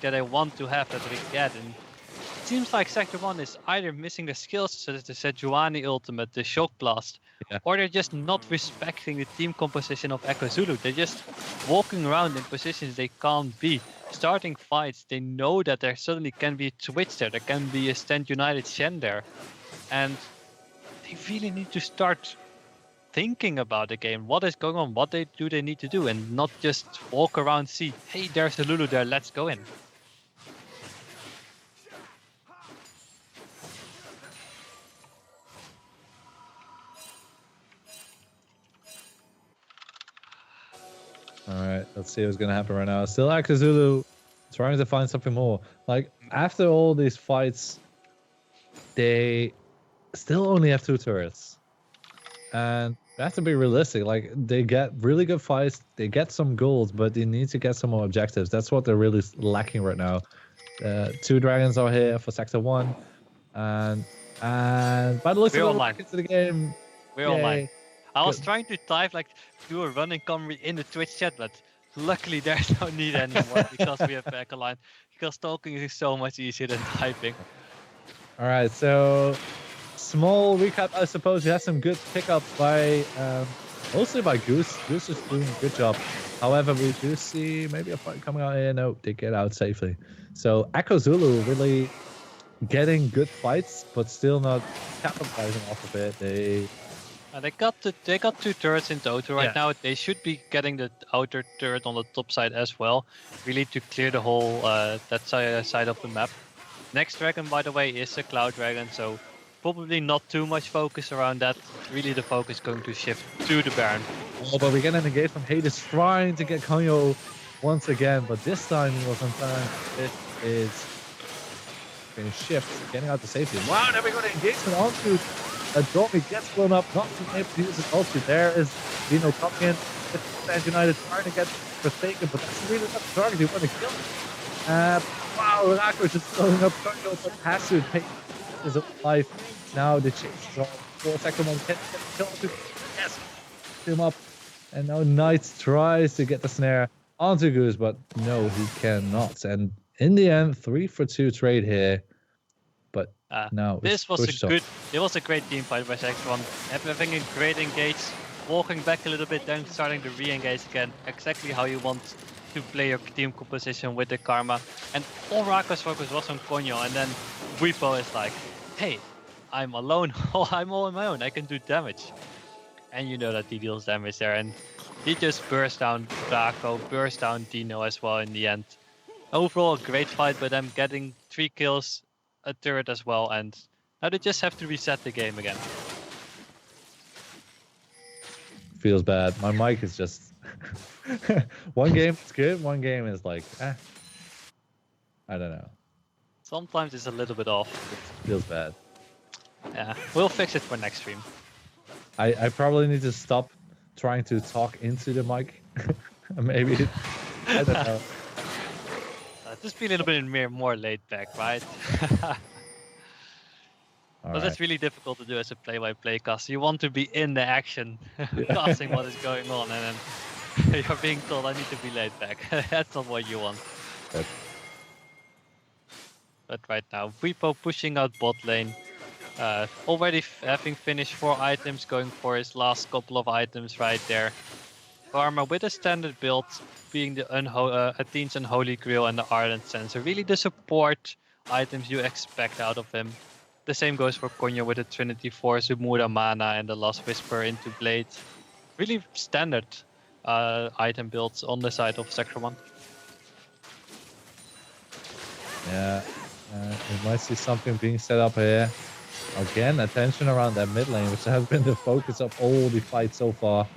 that I want to have that we get. And it seems like Sector 1 is either missing the skills, such as the Sejuani ultimate, the Shock Blast, or they're just not respecting the team composition of Echo Zulu. They're just walking around in positions they can't be. Starting fights, they know that there suddenly can be a Twitch there can be a Stand United Shen there. And they really need to start thinking about the game. What is going on? What do they need to do? And not just walk around, see, hey, there's a Lulu there, let's go in. Alright, let's see what's gonna happen right now. Still Akazulu trying to find something more. Like, after all these fights, they still only have 2 turrets. And they have to be realistic. Like, they get really good fights, they get some goals, but they need to get some more objectives. That's what they're really lacking right now. 2 dragons are here for Sector 1. And by the looks of it, into the game. We're online. I was trying to type, like, do a running commentary in the Twitch chat, but luckily there's no need anymore because we have back a line. Because talking is so much easier than typing. Alright, so small recap, I suppose. You have some good pickups by, mostly by Goose. Goose is doing a good job. However, we do see maybe a fight coming out here. No, they get out safely. So Echo Zulu really getting good fights, but still not capitalizing off of it. They got 2 turrets in total right now. They should be getting the outer turret on the top side as well, really to clear the whole that side of the map. Next dragon, by the way, is a Cloud Dragon, so probably not too much focus around that. Really, the focus is going to shift to the Baron. Oh, but we get an engage from Hades trying to get Konyo once again, but this time he was on time. It is going to shift, getting out to safety. Wow, there we go, the engagement onto Domi gets blown up, not being able to use his ulti. There is Dino coming in with Stand United trying to get Forsaken, but that's really not the target. You want to kill him. Wow, Rako just blowing up Konyo, but has to take his own life. Now the chase is on. 4 seconds on 10. Yes, him up. And now Knight tries to get the snare onto Goose, but no, he cannot. And in the end, 3 for 2 trade here. No, this was it was a great team fight by Sector 1. Having a great engage, walking back a little bit, then starting to re-engage again. Exactly how you want to play your team composition with the Karma. And all Rako's focus was on Konyo, and then Wipo is like, hey, I'm alone, I'm all on my own, I can do damage. And you know that he deals damage there, and he just burst down Rako, burst down Dino as well in the end. Overall, a great fight by them, getting 3 kills, a turret as well, and now they just have to reset the game again. Feels bad. My mic is just one game is good, one game is like I don't know. Sometimes it's a little bit off. It feels bad. Yeah, we'll fix it for next stream. I probably need to stop trying to talk into the mic. Maybe I don't know. Just be a little bit more laid back, right? But that's really difficult to do as a play-by-play caster. You want to be in the action, casting what is going on, and then you're being told, I need to be laid back. That's not what you want. But right now, Wipo pushing out bot lane. Already having finished 4 items, going for his last couple of items right there. Karma with a standard build, being the Athene's Unholy Grail and the Ardent Sensor. Really the support items you expect out of him. The same goes for Konyo with the Trinity Force, Umura Mana and the Last Whisper into Blade. Really standard item builds on the side of Sector 1. Yeah, we might see something being set up here. Again, attention around that mid lane, which has been the focus of all the fights so far.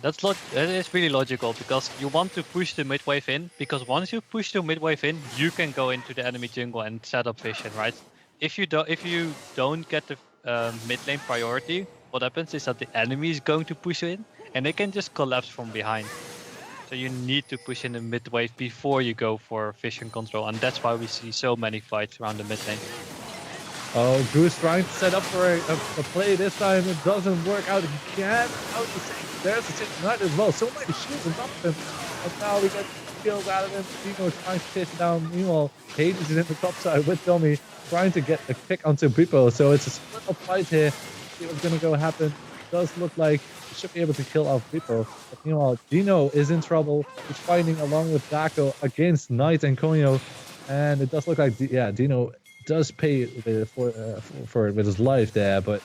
That is really logical, because you want to push the mid wave in, because once you push the mid wave in, you can go into the enemy jungle and set up vision, right? If you don't get the mid lane priority, what happens is that the enemy is going to push in, and they can just collapse from behind. So you need to push in the mid wave before you go for vision control, and that's why we see so many fights around the mid lane. Oh, Goose trying to set up for a play this time. It doesn't work out. He can't out the same. There's the same night as well. So many shields on top of him. And now we get kills out of him. Dino trying to chase it down. Meanwhile, Hades is in the top side with Tommy trying to get the pick onto Bippo. So it's a split up fight here. See what's going to go happen. Does look like he should be able to kill off Bippo. But meanwhile, Dino is in trouble. He's fighting along with Daco against Knight and Konyo. And it does look like, Dino does pay for it with his life there, but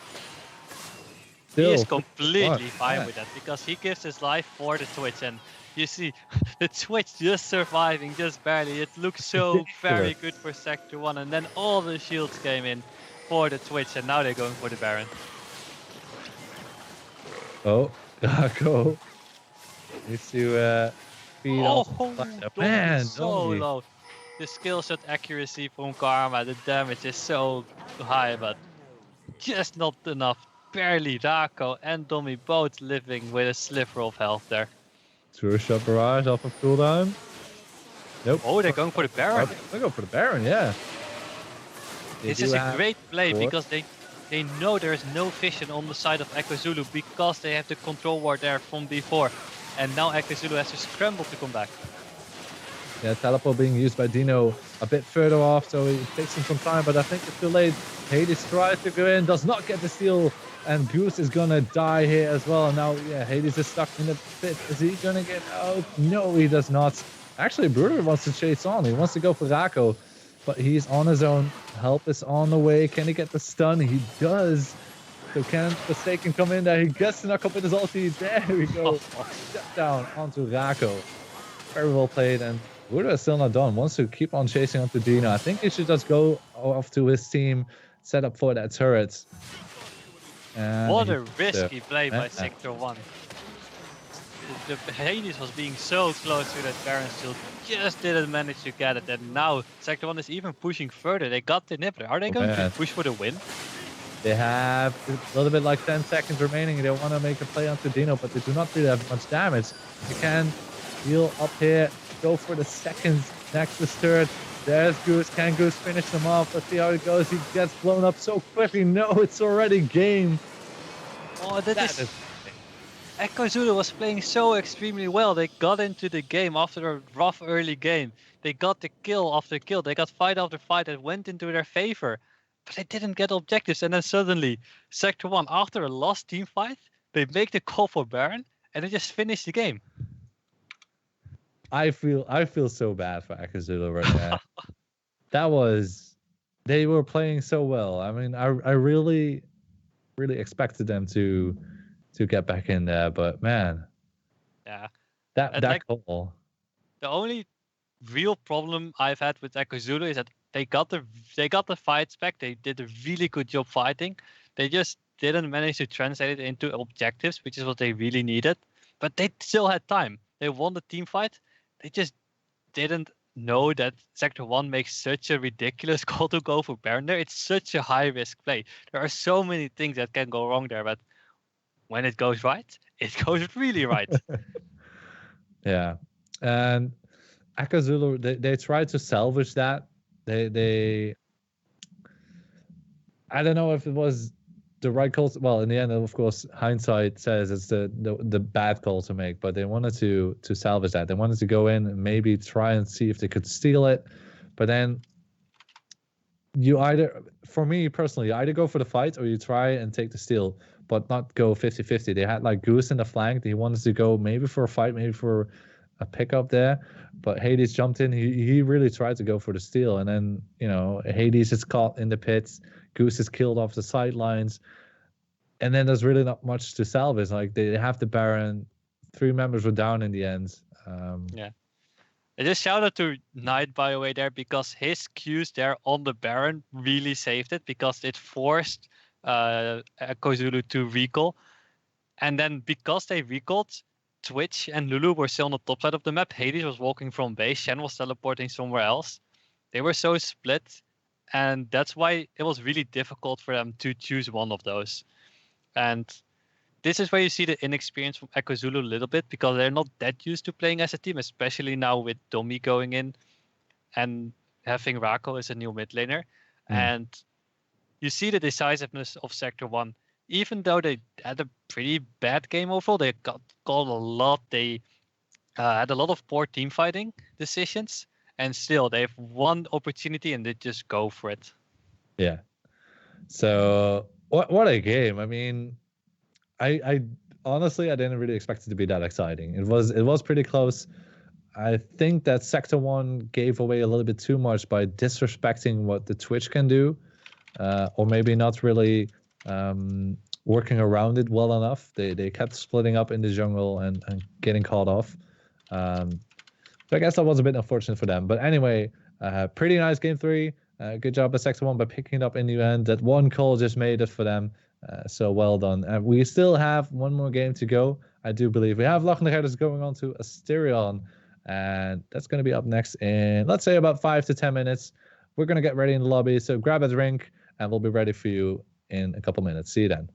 still, he is completely fine with that because he gives his life for the Twitch, and you see the Twitch just surviving just barely. It looks so very good for Sector 1, and then all the shields came in for the Twitch, and now they're going for the Baron. Oh, Daco needs to feed off. Man, so low. The skill shot accuracy from Karma, the damage is so high, but just not enough. Barely. Daco and Domi both living with a sliver of health there. True shot barrage off of cooldown. Nope. Oh, they're going for the Baron. They go for the Baron, yeah. This is a great play because they know there is no vision on the side of Echo Zulu because they have the control ward there from before. And now Echo Zulu has to scramble to come back. Yeah, teleport being used by Dino a bit further off, so it takes him some time, but I think it's too late. Hades tries to go in, does not get the steal, and Goose is gonna die here as well. And now, yeah, Hades is stuck in the pit. Is he gonna get out? No, he does not. Actually, Bruder wants to chase on. He wants to go for Rako, but he's on his own. Help is on the way. Can he get the stun? He does. So can Forsaken come in there? He gets to knock up with his ulti. There we go. Step down onto Rako. Very well played, and Bruder is still not done. Wants to keep on chasing onto Dino. I think he should just go off to his team, set up for that turret. And what a risky play by Sector 1. The Hades was being so close to that Baron shield, just didn't manage to get it. And now Sector 1 is even pushing further. They got the inhibitor. Are they going to push for the win? They have a little bit like 10 seconds remaining. They want to make a play onto Dino, but they do not really have much damage. They can heal up here, go for the seconds next to third. There's Goose. Can Goose finish them off? Let's see how it goes. He gets blown up so quickly. No, it's already game. Oh, that is... Echo Zulu was playing so extremely well. They got into the game after a rough early game. They got the kill after kill. They got fight after fight that went into their favor. But they didn't get objectives. And then suddenly, Sector 1, after a lost team fight, they make the call for Baron and they just finish the game. I feel so bad for Echo Zulu right now. They were playing so well. I mean, I really expected them to get back in there, but man, yeah, that like, call. The only real problem I've had with Echo Zulu is that they got the fights back. They did a really good job fighting. They just didn't manage to translate it into objectives, which is what they really needed. But they still had time. They won the team fight. They just didn't know that Sector 1 makes such a ridiculous call to go for Baron there. It's such a high-risk play. There are so many things that can go wrong there, but when it goes right, it goes really right. Yeah. And Echo Zulu, they tried to salvage that. They I don't know if it was the right call. Well, in the end, of course, hindsight says it's the bad call to make, but they wanted to salvage that. They wanted to go in and maybe try and see if they could steal it. But then for me personally, you either go for the fight or you try and take the steal, but not go 50-50. They had like Goose in the flank. He wanted to go maybe for a fight, maybe for a pickup there. But Hades jumped in. He really tried to go for the steal. And then, Hades is caught in the pits. Goose is killed off the sidelines. And then there's really not much to salvage. Like, they have the Baron. 3 members were down in the end. Yeah. I just shout out to Knight, by the way, there, because his Qs there on the Baron really saved it, because it forced Echo Zulu to recall. And then because they recalled, Twitch and Lulu were still on the top side of the map. Hades was walking from base. Shen was teleporting somewhere else. They were so split. And that's why it was really difficult for them to choose one of those. And this is where you see the inexperience from Echo Zulu a little bit, because they're not that used to playing as a team, especially now with Domi going in and having Rako as a new mid laner. And you see the decisiveness of Sector 1. Even though they had a pretty bad game overall, they got a lot. They Had a lot of poor team fighting decisions, and still they have one opportunity and they just go for it. Yeah. So what a game! I mean, I honestly I didn't really expect it to be that exciting. It was pretty close. I think that Sector 1 gave away a little bit too much by disrespecting what the Twitch can do, or maybe not really working around it well enough. They kept splitting up in the jungle and getting caught off. So I guess that was a bit unfortunate for them. But anyway, pretty nice game 3. Good job by Sector 1 by picking it up in the end. That one call just made it for them. So well done. And we still have one more game to go. I do believe we have Lochenheaders going on to Asterion. And that's going to be up next in, let's say, about 5 to 10 minutes. We're going to get ready in the lobby. So grab a drink and we'll be ready for you in a couple minutes. See you then.